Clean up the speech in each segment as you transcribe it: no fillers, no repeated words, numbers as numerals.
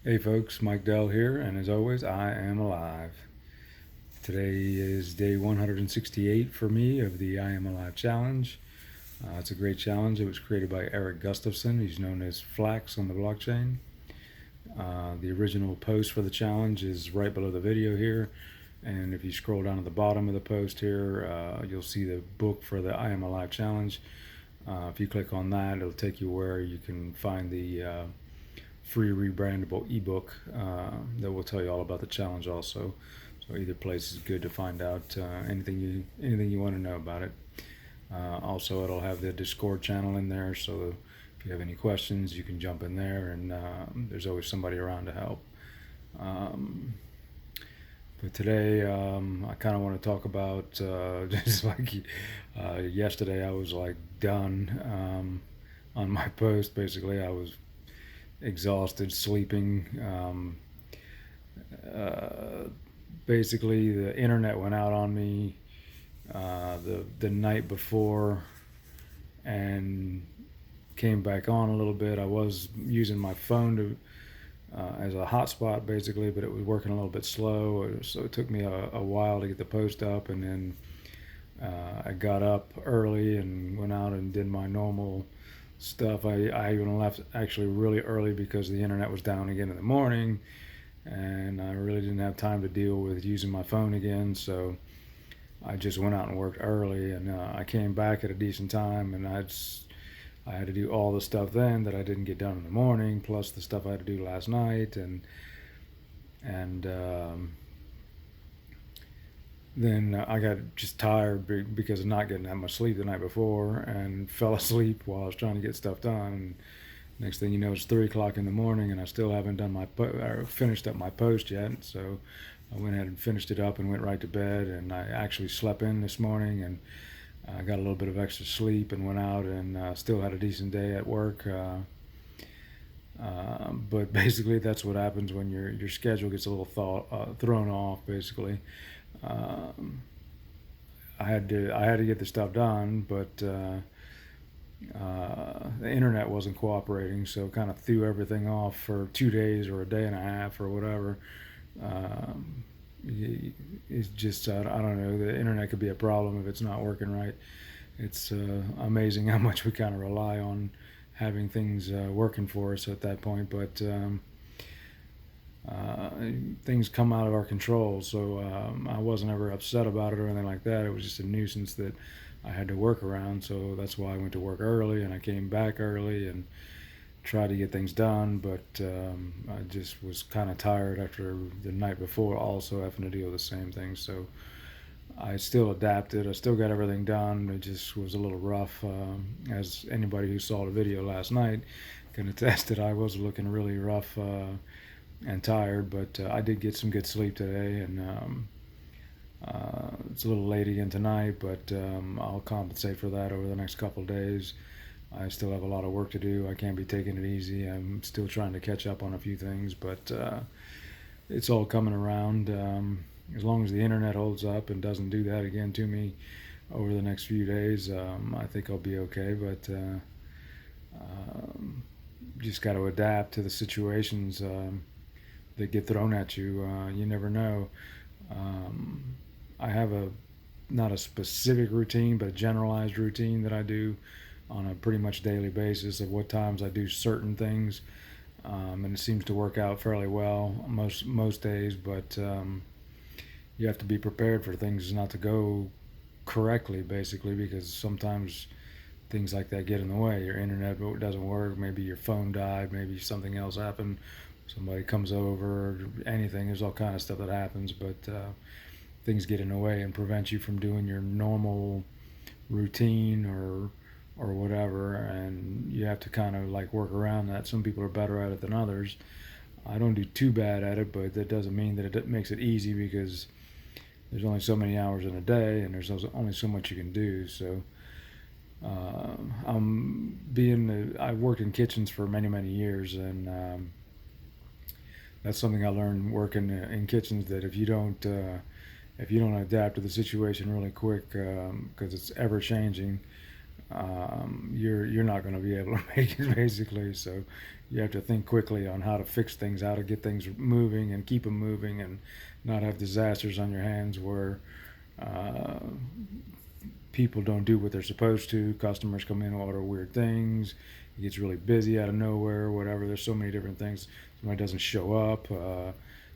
Hey folks, Mike Dell here, and as always, I am alive. Today is day 168 for me of the I Am Alive Challenge. It's a great challenge. It was created by Eric Gustafson. He's known as Flax on the blockchain. The original post for the challenge is right below the video here, and if you scroll down to the bottom of the post here, you'll see the book for the I Am Alive Challenge. If you click on that, it'll take you where you can find the free rebrandable ebook that will tell you all about the challenge also. So either place is good to find out anything you want to know about it. Also, it'll have the Discord channel in there, so if you have any questions, you can jump in there, and there's always somebody around to help. But today, I kind of want to talk about just like yesterday, I was like done on my post. Basically, I was exhausted, sleeping. Basically, the internet went out on me the night before and came back on a little bit. I was using my phone to as a hotspot basically, but it was working a little bit slow, so it took me a while to get the post up, and then I got up early and went out and did my normal stuff. I even left actually really early because the internet was down again in the morning, and I really didn't have time to deal with using my phone again, so I just went out and worked early, and I came back at a decent time, and I had to do all the stuff then that I didn't get done in the morning, plus the stuff I had to do last night, and then I got just tired because of not getting that much sleep the night before, and fell asleep while I was trying to get stuff done. And next thing you know, it's 3 o'clock in the morning, and I still haven't done or finished up my post yet. So I went ahead and finished it up and went right to bed. And I actually slept in this morning, and I got a little bit of extra sleep and went out and still had a decent day at work. But basically, that's what happens when your schedule gets a little thrown off. Basically, um, I had to get the stuff done, but the internet wasn't cooperating, so it kind of threw everything off for 2 days or a day and a half or whatever. Um, it's just I don't know. The internet could be a problem if it's not working right. It's amazing how much we kind of rely on having things working for us at that point, but uh, things come out of our control. So I wasn't ever upset about it or anything like that. It was just a nuisance that I had to work around. So that's why I went to work early, and I came back early and tried to get things done. But I just was kind of tired after the night before, also having to deal with the same thing. So I still adapted. I still got everything done. It just was a little rough. As anybody who saw the video last night can attest that I was looking really rough and tired, but I did get some good sleep today, and it's a little late again tonight, but I'll compensate for that over the next couple of days. I still have a lot of work to do. I can't be taking it easy. I'm still trying to catch up on a few things, but it's all coming around. As long as the internet holds up and doesn't do that again to me over the next few days, I think I'll be okay. But um, just got to adapt to the situations that get thrown at you. You never know. Um, I have not a specific routine, but a generalized routine that I do on a pretty much daily basis of what times I do certain things, and it seems to work out fairly well most days. But you have to be prepared for things not to go correctly, basically, because sometimes things like that get in the way. Your internet doesn't work, maybe your phone died, maybe something else happened, somebody comes over, anything. There's all kind of stuff that happens, but things get in the way and prevent you from doing your normal routine or whatever, and you have to kind of like work around that. Some people are better at it than others. I don't do too bad at it, but that doesn't mean that it makes it easy, because there's only so many hours in a day, and there's only so much you can do. So I've worked in kitchens for many years, and that's something I learned working in kitchens, that if you don't adapt to the situation really quick, because it's ever changing, you're not going to be able to make it basically. So you have to think quickly on how to fix things, how to get things moving and keep them moving, and not have disasters on your hands where uh, people don't do what they're supposed to. Customers come in and order weird things. It gets really busy out of nowhere, whatever. There's so many different things. Somebody doesn't show up.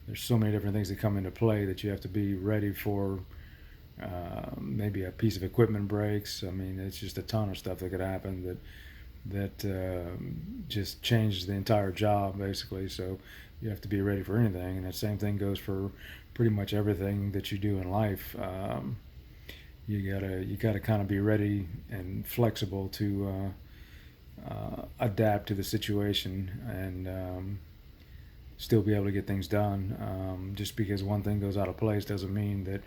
There's so many different things that come into play that you have to be ready for. Maybe a piece of equipment breaks. I mean, it's just a ton of stuff that could happen that just changes the entire job basically. So you have to be ready for anything, and the same thing goes for pretty much everything that you do in life. You gotta kind of be ready and flexible to adapt to the situation and still be able to get things done. Just because one thing goes out of place doesn't mean that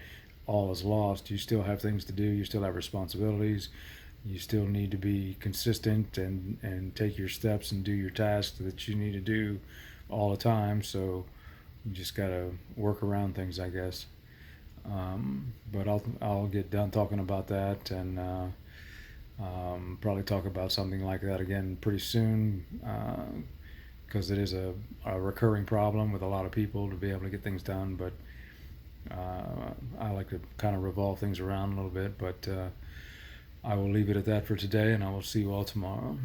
all is lost. You still have things to do. You still have responsibilities. You still need to be consistent and take your steps and do your tasks that you need to do all the time. So you just gotta work around things, I guess. But I'll get done talking about that and probably talk about something like that again pretty soon because it is a recurring problem with a lot of people to be able to get things done. But I like to kind of revolve things around a little bit. But I will leave it at that for today, and I will see you all tomorrow.